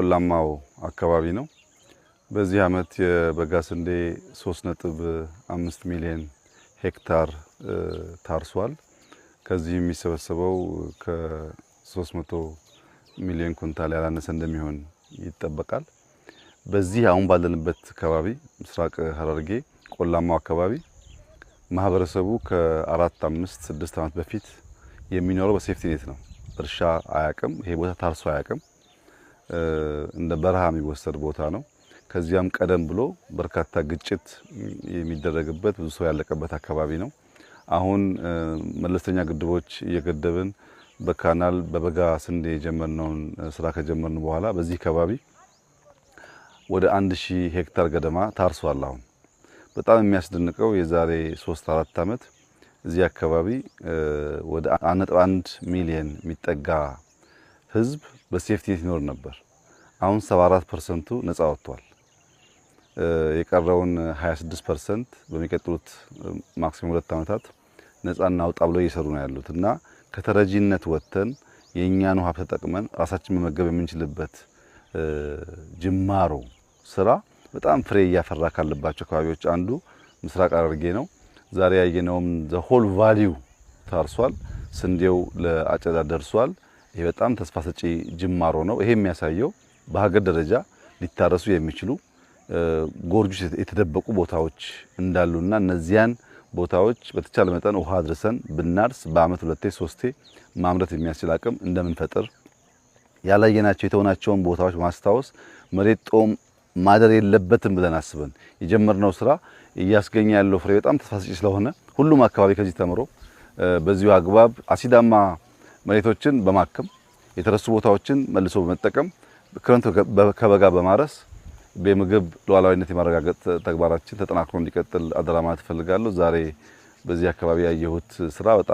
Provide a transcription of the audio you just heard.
ቆላማው አካባቢ ነው። በዚህ አመት የበጋ ስንዴ 3.5 ሚሊዮን ሄክታር ታርሷል። ከዚህ የሚሰበሰበው ከ300 ሚሊዮን ኩንታል ያላነሰ እንደሚሆን ይጠበቃል። በዚህ አሁን ባለንበት አካባቢ ምስራቅ ሐረርጌ ቆላማው አካባቢ ማህበረሰቡ ከ4፣ 5፣ 6 አመት በፊት የሚኖረው በሴፍቲ ኔት ነው። እርሻ አያቅም። ይሄ ቦታ ታርሶ አያቅም። እንደ በረሃ የሚወሰድ ቦታ ነው። ከዚያም ቀደም ብሎ በርካታ ግጭት የሚደረግበት ብዙ ሰው ያለቀበት አካባቢ ነው። አሁን መለስተኛ ግድቦች እየገደብን በካናል በበጋ ስንዴ የጀመርነውን ስራ ከጀመርን በኋላ በዚህ አካባቢ ወደ 1000 ሄክታር ገደማ ታርሷል። አሁን በጣም የሚያስደንቀው የዛሬ 3-4 አመት እዚህ አካባቢ ወደ 1.1 ሚሊዮን የሚጠጋ ህዝብ በሴፍቲ ኔት ይኖር ነበር። አሁን 74% ነፃ ወጥቷል። የቀረውን 26% በሚቀጥሉት ማክሲመም 2 አመታት ነፃ እናውጣ ብለው እየሰሩ ነው ያሉት እና ከተረጂነት ወጥተን የኛን ውሃ ተጠቅመን ራሳችን መመገብ የምንችልበት ጅማሮ ስራ በጣም ፍሬ እያፈራ ካለባቸው አካባቢዎች አንዱ ምስራቅ ሐረርጌ ነው። ዛሬ ያየነውም ዘ ሆል ቫልዩ ታርሷል። ስንዴው ለአጨዳ ደርሷል። ይሄ በጣም ተስፋ ሰጪ ጅማሮ ነው። ይሄ የሚያሳየው በሀገር ደረጃ ሊታረሱ የሚችሉ ጎርጆች የተደበቁ ቦታዎች እንዳሉና እነዚያን ቦታዎች በተቻለ መጠን ውሃ አድርሰን ብናርስ በአመት 2-3 ማምረት የሚያስችል አቅም እንደምንፈጥር ያላየናቸው የተወናቸውን ቦታዎች ማስታወስ መሬት ጦም ማደር የለበትም ብለን አስበን የጀመርነው ስራ እያስገኘ ያለው ፍሬ በጣም ተስፋ ሰጪ ስለሆነ ሁሉም አካባቢ ከዚህ ተምሮ በዚሁ አግባብ አሲዳማ መሬቶችን በማከም የተረሱ ቦታዎችን መልሶ በመጠቀም ክረምት ከበጋ በማረስ በምግብ ሉዓላዊነት የማረጋገጥ ተግባራችን ተጠናክሮ እንዲቀጥል አደራ ማለት እፈልጋለሁ። ዛሬ በዚህ አካባቢ ያየሁት ስራ በጣም